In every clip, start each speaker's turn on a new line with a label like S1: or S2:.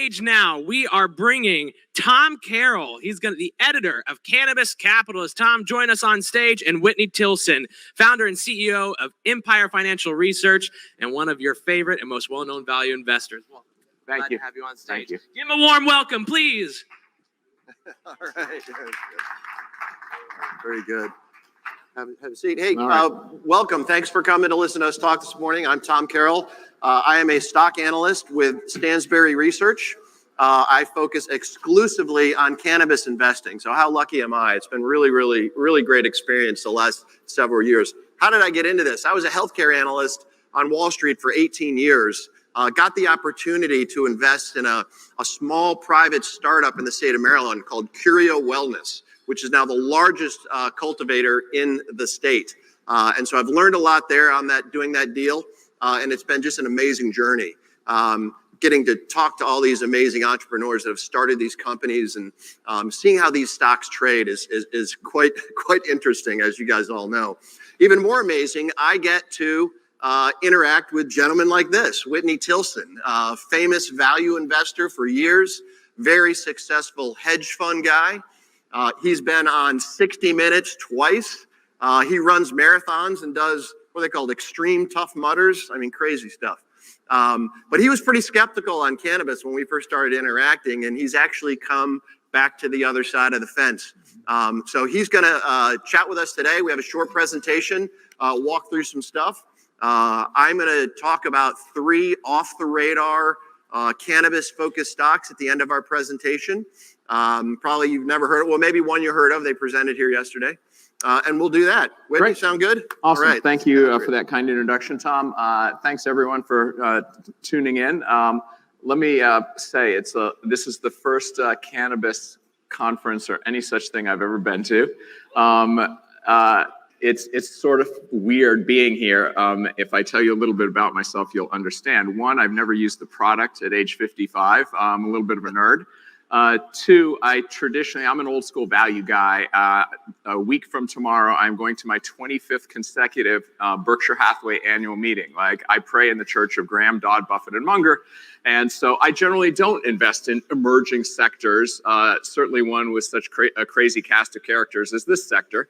S1: stage now, we are bringing Tom Carroll. He's the editor of Cannabis Capitalist. Tom, join us on stage, and Whitney Tilson, founder and CEO of Empire Financial Research and one of your favorite and most well-known value investors. Well,
S2: Thank you.
S1: To have you on stage.
S2: Thank you.
S1: Give him a warm welcome, please.
S3: All right. Very good. Have a seat. Hey,
S2: right.
S3: Welcome. Thanks for coming to listen to us talk this morning. I'm Tom Carroll. I am a stock analyst with Stansberry Research. I focus exclusively on cannabis investing. So how lucky am I? It's been really great experience the last several years. How did I get into this? I was a healthcare analyst on Wall Street for 18 years. Got the opportunity to invest in a small private startup in the state of Maryland called Curio Wellness, which is now the largest cultivator in the state. And so I've learned a lot there on doing that deal. And it's been just an amazing journey. Getting to talk to all these amazing entrepreneurs that have started these companies and seeing how these stocks trade is quite interesting, as you guys all know. Even more amazing, I get to interact with gentlemen like this. Whitney Tilson, famous value investor for years, very successful hedge fund guy. He's been on 60 Minutes twice. He runs marathons and does what they call extreme tough mudders. I mean, crazy stuff. But he was pretty skeptical on cannabis when we first started interacting, and he's actually come back to the other side of the fence. So he's going to chat with us today. We have a short presentation, walk through some stuff. I'm going to talk about 3 off-the-radar cannabis-focused stocks at the end of our presentation. Probably you've never heard of, well, maybe one you heard of. They presented here yesterday. And we'll do that. Whitney,
S2: Great.
S3: Sound good?
S2: Awesome.
S3: All right.
S2: Thank you for that kind introduction, Tom. Thanks everyone for tuning in. Let me say this is the first cannabis conference or any such thing I've ever been to. It's sort of weird being here. If I tell you a little bit about myself, you'll understand. 1, I've never used the product at age 55. I'm a little bit of a nerd. 2, I'm an old school value guy. A week from tomorrow, I'm going to my 25th consecutive Berkshire Hathaway annual meeting. Like, I pray in the church of Graham, Dodd, Buffett, and Munger. And so I generally don't invest in emerging sectors, certainly one with such a crazy cast of characters as this sector.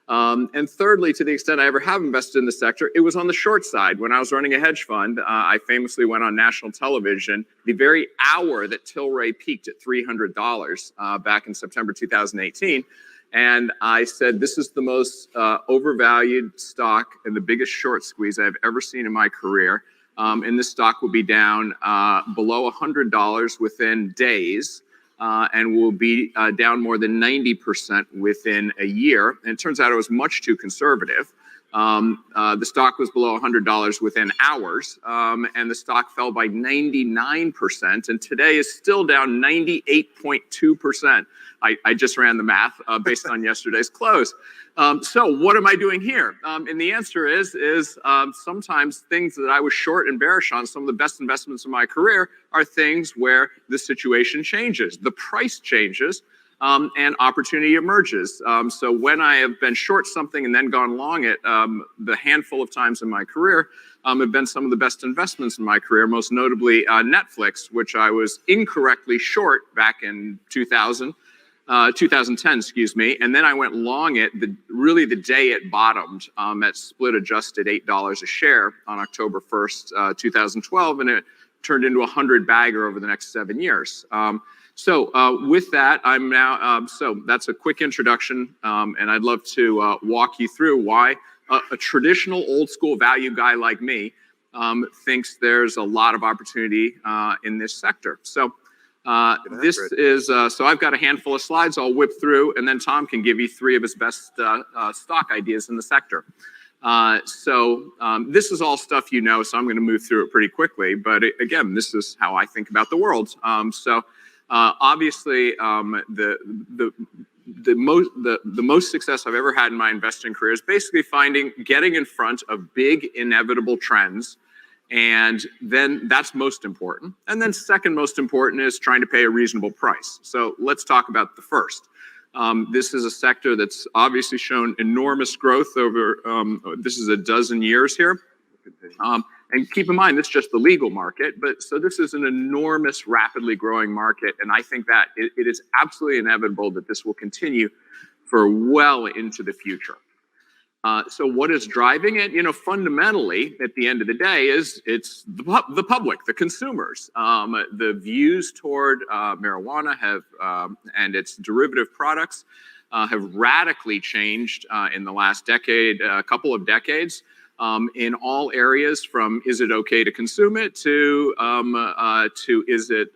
S2: And thirdly, to the extent I ever have invested in the sector, it was on the short side. When I was running a hedge fund, I famously went on national television the very hour that Tilray peaked at $300 back in September 2018. And I said, this is the most overvalued stock and the biggest short squeeze I've ever seen in my career. And this stock will be down below $100 within days. And will be down more than 90% within a year. And it turns out it was much too conservative. The stock was below $100 within hours, and the stock fell by 99%, and today is still down 98.2%. I just ran the math based on yesterday's close. So what am I doing here? And the answer is sometimes things that I was short and bearish on, some of the best investments in my career, are things where the situation changes, the price changes, and opportunity emerges. So when I have been short something and then gone long it, the handful of times in my career have been some of the best investments in my career, most notably Netflix, which I was incorrectly short back in 2010, excuse me, and then I went long it really the day it bottomed at split adjusted $8 a share on October 1st, 2012, and it turned into a 100-bagger over the next 7 years. So with that, I'm now, so that's a quick introduction, and I'd love to walk you through why a traditional old school value guy like me thinks there's a lot of opportunity in this sector. So this is, so I've got a handful of slides I'll whip through, and then Tom can give you 3 of his best stock ideas in the sector. This is all stuff you know, so I'm going to move through it pretty quickly. But again, this is how I think about the world. Obviously, the most success I've ever had in my investing career is basically getting in front of big inevitable trends. And then that's most important. And then second most important is trying to pay a reasonable price. So let's talk about the first. This is a sector that's obviously shown enormous growth over, this is a dozen years here. And keep in mind, this is just the legal market, but so this is an enormous, rapidly growing market. And I think that it is absolutely inevitable that this will continue for well into the future. So what is driving it? Fundamentally, at the end of the day, it's the public, the consumers. The views toward marijuana and its derivative products have radically changed in the last decade, a couple of decades. In all areas, from is it okay to consume it to is it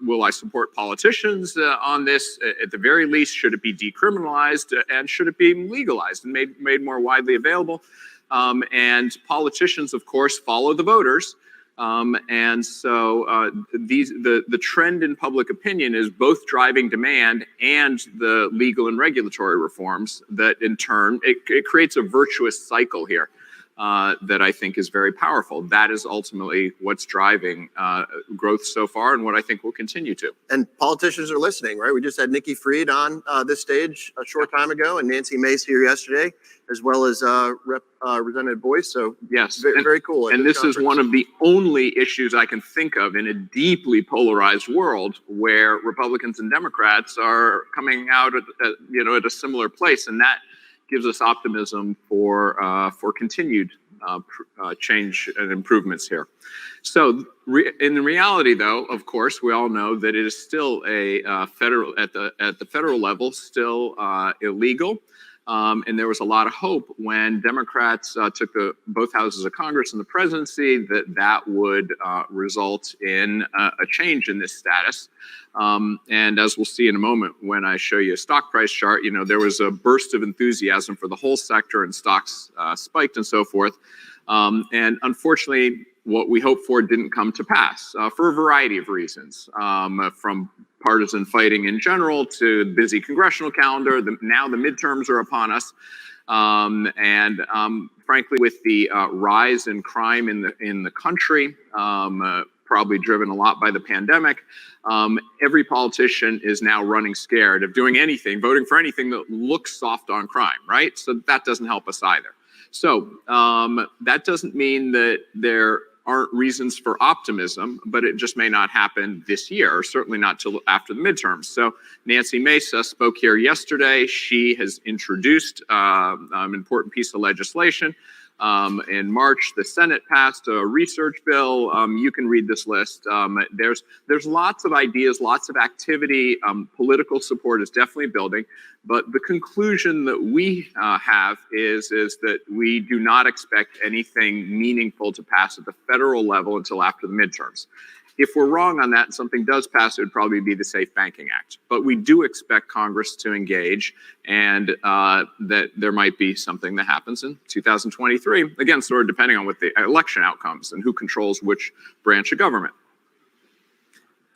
S2: will I support politicians on this? At the very least, should it be decriminalized and should it be legalized and made more widely available? And politicians, of course, follow the voters. And so the trend in public opinion is both driving demand and the legal and regulatory reforms that in turn, it creates a virtuous cycle here. That I think is very powerful. That is ultimately what's driving growth so far and what I think will continue to.
S3: And politicians are listening, right? We just had Nikki Fried on this stage a short time ago and Nancy Mace here yesterday, as well as Representative Boyce. So
S2: yes,
S3: very cool.
S2: And this is one of the only issues I can think of in a deeply polarized world where Republicans and Democrats are coming out at a similar place. And that gives us optimism for continued change and improvements here. So in reality, though, of course, we all know that it is still a federal at the federal level still illegal. And there was a lot of hope when Democrats took both houses of Congress and the presidency that would result in a change in this status. And as we'll see in a moment, when I show you a stock price chart, there was a burst of enthusiasm for the whole sector and stocks spiked and so forth. And unfortunately, what we hoped for didn't come to pass for a variety of reasons, from partisan fighting in general to the busy congressional calendar. Now the midterms are upon us. And frankly, with the rise in crime in the country, probably driven a lot by the pandemic, every politician is now running scared of doing anything, voting for anything that looks soft on crime, right? So that doesn't help us either. So that doesn't mean that there aren't reasons for optimism, but it just may not happen this year, or certainly not till after the midterms. So Nancy Mace spoke here yesterday. She has introduced an important piece of legislation. In March, the Senate passed a research bill. You can read this list. There's lots of ideas, lots of activity. Political support is definitely building. But the conclusion that we have is that we do not expect anything meaningful to pass at the federal level until after the midterms. If we're wrong on that and something does pass, it would probably be the Safe Banking Act. But we do expect Congress to engage, and that there might be something that happens in 2023. Again, sort of depending on what the election outcomes and who controls which branch of government.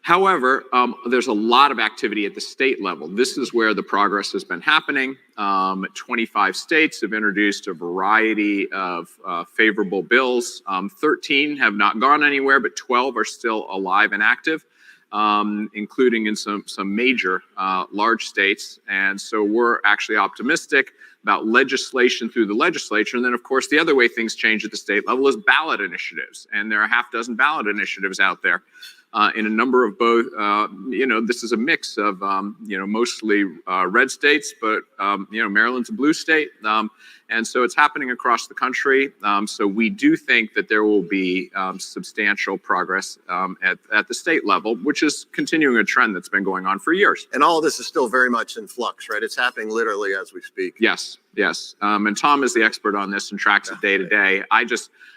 S2: However, there's a lot of activity at the state level. This is where the progress has been happening. 25 states have introduced a variety of favorable bills. 13 have not gone anywhere, but 12 are still alive and active, including in some major large states. And so we're actually optimistic about legislation through the legislature. And then, of course, the other way things change at the state level is ballot initiatives. And there are a half dozen ballot initiatives out there. In a number of both, this is a mix of, mostly red states, but, Maryland's a blue state. And so it's happening across the country. So we do think that there will be substantial progress at the state level, which is continuing a trend that's been going on for years.
S3: And all of this is still very much in flux, right? It's happening literally as we speak.
S2: Yes. And Tom is the expert on this and tracks it day to day.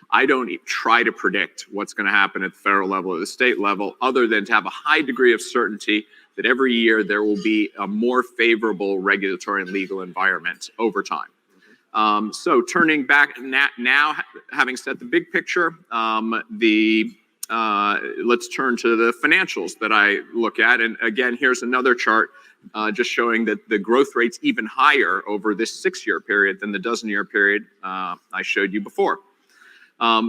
S2: I don't try to predict what's going to happen at the federal level or the state level, other than to have a high degree of certainty that every year there will be a more favorable regulatory and legal environment over time. So turning back now, having set the big picture, let's turn to the financials that I look at. And again, here's another chart just showing that the growth rate's even higher over this 6-year period than the dozen-year period I showed you before.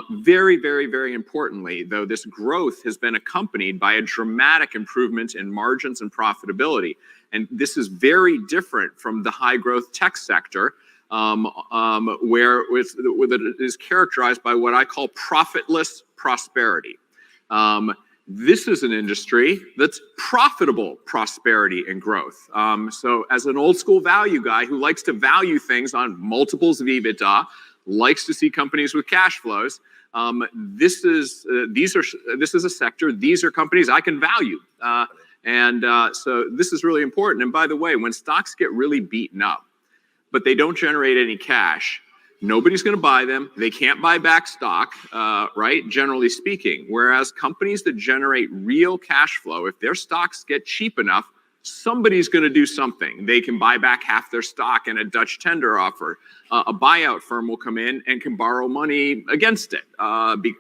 S2: Very, very, very importantly, though, this growth has been accompanied by a dramatic improvement in margins and profitability. And this is very different from the high growth tech sector, where it is characterized by what I call profitless prosperity. This is an industry that's profitable prosperity and growth. So as an old school value guy who likes to value things on multiples of EBITDA, likes to see companies with cash flows, this is a sector, these are companies I can value. So this is really important. And by the way, when stocks get really beaten up, but they don't generate any cash, nobody's going to buy them. They can't buy back stock, right? Generally speaking. Whereas companies that generate real cash flow, if their stocks get cheap enough, somebody's going to do something. They can buy back half their stock in a Dutch tender offer. A buyout firm will come in and can borrow money against it,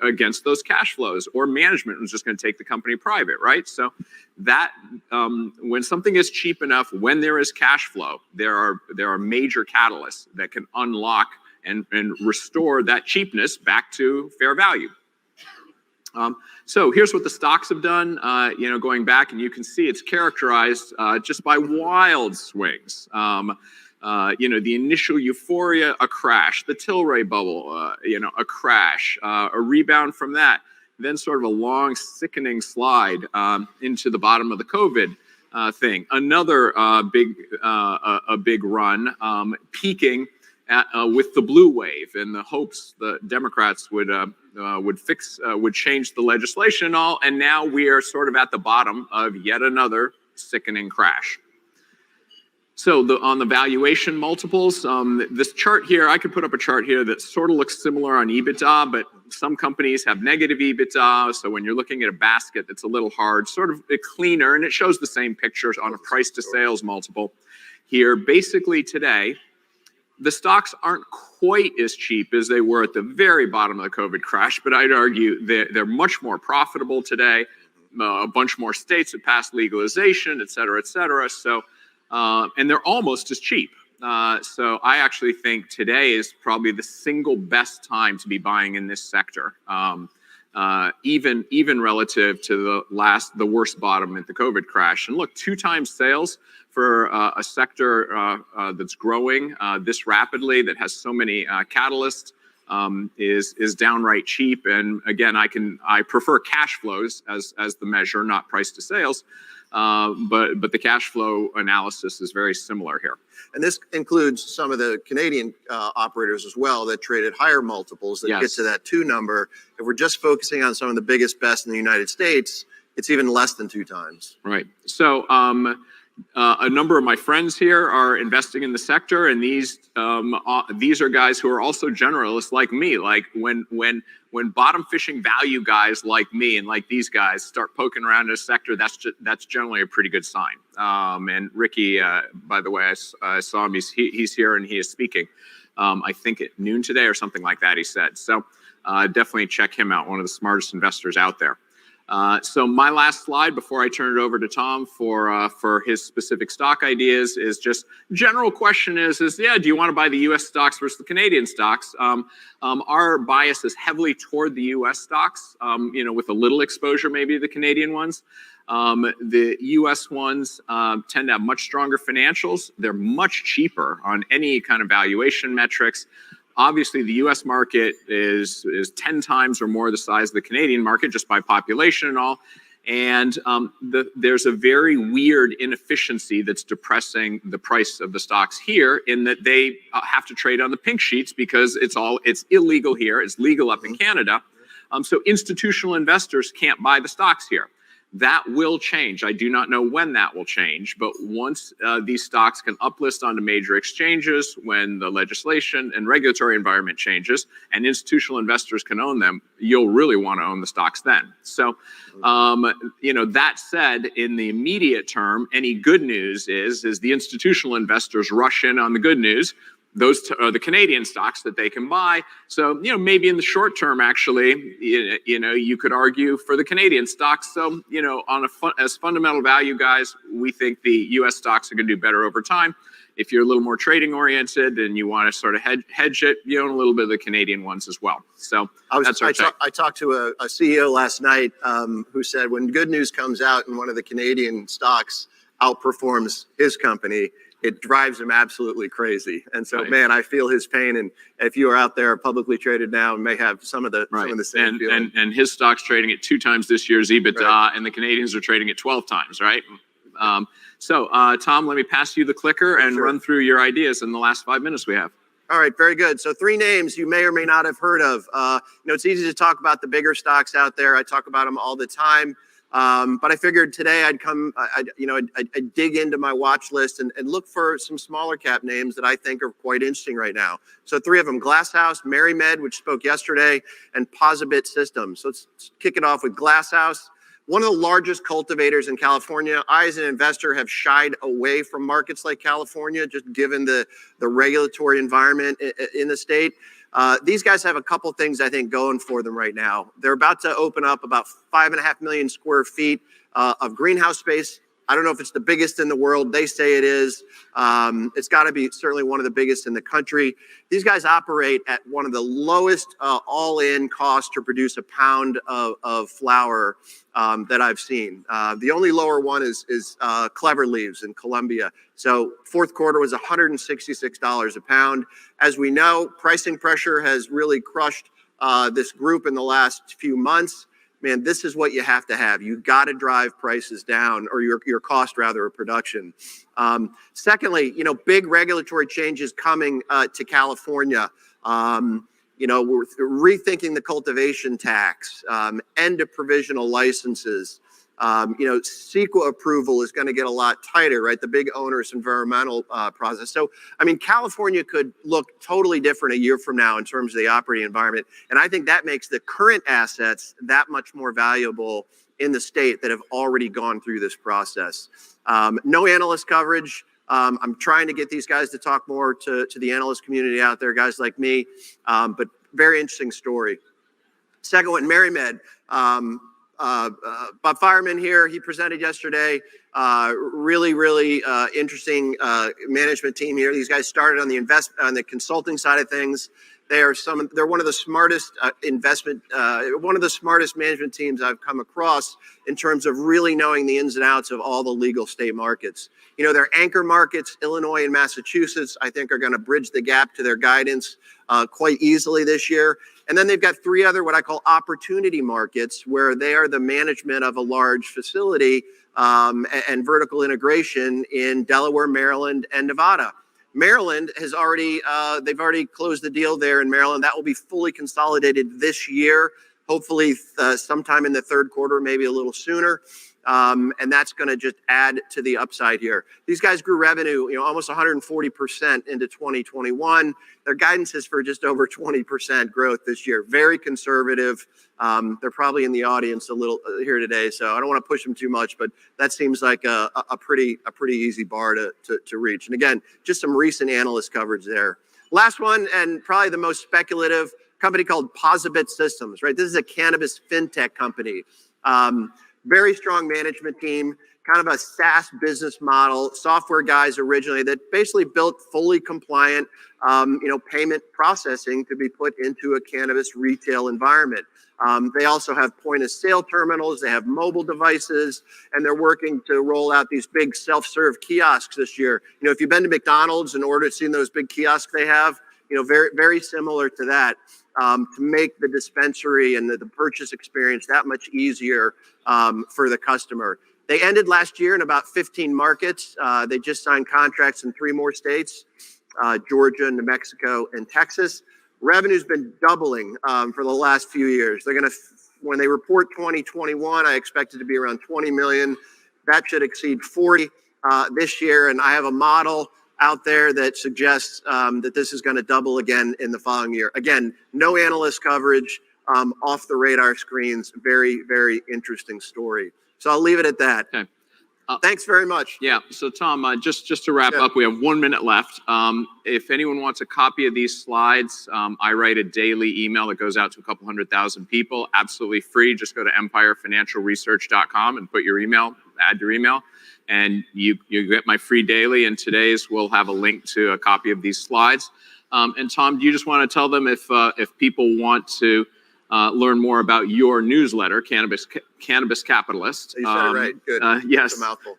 S2: against those cash flows, or management was just going to take the company private, right? So that when something is cheap enough, when there is cash flow, there are major catalysts that can unlock and restore that cheapness back to fair value. So here's what the stocks have done, going back, and you can see it's characterized just by wild swings. The initial euphoria, a crash, the Tilray bubble, a crash, a rebound from that, then sort of a long, sickening slide into the bottom of the COVID thing. Another big run, peaking with the blue wave in the hopes the Democrats would change the legislation and all, and now we are sort of at the bottom of yet another sickening crash. So on the valuation multiples, this chart here, I could put up a chart here that sort of looks similar on EBITDA, but some companies have negative EBITDA. So when you're looking at a basket, it's a little hard, sort of cleaner, and it shows the same pictures on a price to sales multiple here. Basically today, the stocks aren't quite as cheap as they were at the very bottom of the COVID crash, but I'd argue they're much more profitable today. A bunch more states have passed legalization, et cetera, et cetera. So, and they're almost as cheap. So I actually think today is probably the single best time to be buying in this sector, even relative to the worst bottom at the COVID crash. And look, 2 times sales for a sector that's growing this rapidly, that has so many catalysts, is downright cheap. And again, I prefer cash flows as the measure, not price to sales. But the cash flow analysis is very similar here.
S3: And this includes some of the Canadian operators as well that traded higher multiples that get to that 2 number. If we're just focusing on some of the biggest, best in the United States, it's even less than 2 times.
S2: Right. So a number of my friends here are investing in the sector, and these are guys who are also generalists like me. Like when bottom fishing value guys like me and like these guys start poking around in a sector, that's generally a pretty good sign. And Ricky, by the way, I saw him. He's here and he is speaking. I think at noon today or something like that. He said so. Definitely check him out. One of the smartest investors out there. So my last slide before I turn it over to Tom for his specific stock ideas is just general question is do you want to buy the U.S. stocks versus the Canadian stocks? Our bias is heavily toward the U.S. stocks, with a little exposure maybe to the Canadian ones. The U.S. ones tend to have much stronger financials. They're much cheaper on any kind of valuation metrics. Obviously, the U.S. market is 10 times or more the size of the Canadian market just by population and all. And there's a very weird inefficiency that's depressing the price of the stocks here in that they have to trade on the pink sheets because it's illegal here. It's legal up in Canada. So institutional investors can't buy the stocks here. That will change. I do not know when that will change, but once these stocks can uplist onto major exchanges, when the legislation and regulatory environment changes and institutional investors can own them, you'll really want to own the stocks then. So, that said, in the immediate term, any good news is the institutional investors rush in on the good news. Those are the Canadian stocks that they can buy. So, maybe in the short term, actually, you could argue for the Canadian stocks. So, as fundamental value guys, we think the U.S. stocks are going to do better over time. If you're a little more trading oriented and you want to sort of hedge it, you own a little bit of the Canadian ones as well. So that's our take.
S3: I talked to a CEO last night who said when good news comes out and one of the Canadian stocks outperforms his company, it drives him absolutely crazy. And so,
S2: Right.
S3: man, I feel his pain. And if you are out there publicly traded now, may have some of the same feeling.
S2: And his stock's trading at 2 times this year's EBITDA,
S3: Right.
S2: and the Canadians are trading at 12 times, right? So, Tom, let me pass you the clicker and
S3: Sure.
S2: run through your ideas in the last 5 minutes we have.
S3: All right, very good. So 3 names you may or may not have heard of. It's easy to talk about the bigger stocks out there. I talk about them all the time. But I figured today I'd dig into my watch list and look for some smaller cap names that I think are quite interesting right now. So 3 of them: Glasshouse, MaryMed, which spoke yesterday, and Posibit Systems. So let's kick it off with Glasshouse. One of the largest cultivators in California. I, as an investor, have shied away from markets like California, just given the regulatory environment in the state. These guys have a couple things I think going for them right now. They're about to open up about 5.5 million square feet of greenhouse space. I don't know if it's the biggest in the world. They say it is. It's got to be certainly one of the biggest in the country. These guys operate at one of the lowest all-in costs to produce a pound of flower that I've seen. The only lower one is Clever Leaves in Colombia. So fourth quarter was $166 a pound. As we know, pricing pressure has really crushed this group in the last few months. Man, this is what you have to have. You got to drive prices down, or your cost rather of production. Secondly, big regulatory changes coming to California. We're rethinking the cultivation tax, end of provisional licenses. CEQA approval is going to get a lot tighter, right? The big onerous environmental process. So, California could look totally different a year from now in terms of the operating environment. And I think that makes the current assets that much more valuable in the state that have already gone through this process. No analyst coverage. I'm trying to get these guys to talk more to the analyst community out there, guys like me, but very interesting story. Second one, MaryMed. Bob Fireman here, he presented yesterday. Really interesting management team here. These guys started on the consulting side of things. They're one of the smartest one of the smartest management teams I've come across in terms of really knowing the ins and outs of all the legal state markets. Their anchor markets, Illinois and Massachusetts, I think are going to bridge the gap to their guidance quite easily this year. And then they've got 3 other what I call opportunity markets, where they are the management of a large facility and vertical integration in Delaware, Maryland, and Nevada. Maryland has they've already closed the deal there in Maryland. That will be fully consolidated this year, hopefully sometime in the third quarter, maybe a little sooner. And that's going to just add to the upside here. These guys grew revenue, almost 140% into 2021. Their guidance is for just over 20% growth this year. Very conservative. They're probably in the audience a little here today, so I don't want to push them too much, but that seems like a pretty easy bar to reach. And again, just some recent analyst coverage there. Last one, and probably the most speculative, company called Posibit Systems, right? This is a cannabis fintech company. Very strong management team, kind of a SaaS business model, software guys originally that basically built fully compliant, payment processing to be put into a cannabis retail environment. They also have point of sale terminals, they have mobile devices, and they're working to roll out these big self-serve kiosks this year. If you've been to McDonald's and seen those big kiosks they have, very similar to that. To make the dispensary and the purchase experience that much easier for the customer. They ended last year in about 15 markets. They just signed contracts in 3 more states, Georgia, New Mexico, and Texas. Revenue's been doubling for the last few years. They're going to, when they report 2021, I expect it to be around 20 million. That should exceed 40 this year. And I have a model out there that suggests that this is going to double again in the following year. Again, no analyst coverage, off the radar screens. Very interesting story. So I'll leave it at that.
S2: Okay.
S3: Thanks very much.
S2: Yeah. So Tom, just to wrap up, we have 1 minute left. If anyone wants a copy of these slides, I write a daily email that goes out to a couple 100,000 people, absolutely free. Just go to empirefinancialresearch.com and put your email, add your email, and you get my free daily. And today's will have a link to a copy of these slides. And Tom, do you just want to tell them if people want to learn more about your newsletter, Cannabis Capitalist?
S3: You said it right. Good.
S2: Yes.
S3: It's a mouthful.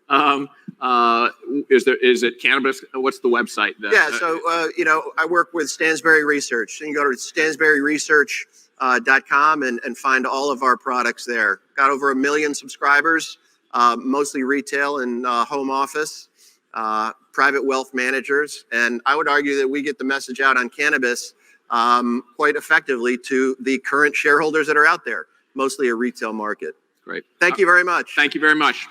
S2: Is it Cannabis? What's the website?
S3: Yeah, so, I work with Stansberry Research. You can go to stansberryresearch.com and find all of our products there. Got over 1 million subscribers, mostly retail and home office, private wealth managers. And I would argue that we get the message out on cannabis quite effectively to the current shareholders that are out there, mostly a retail market.
S2: Great.
S3: Thank you very much.
S2: Thank you very much.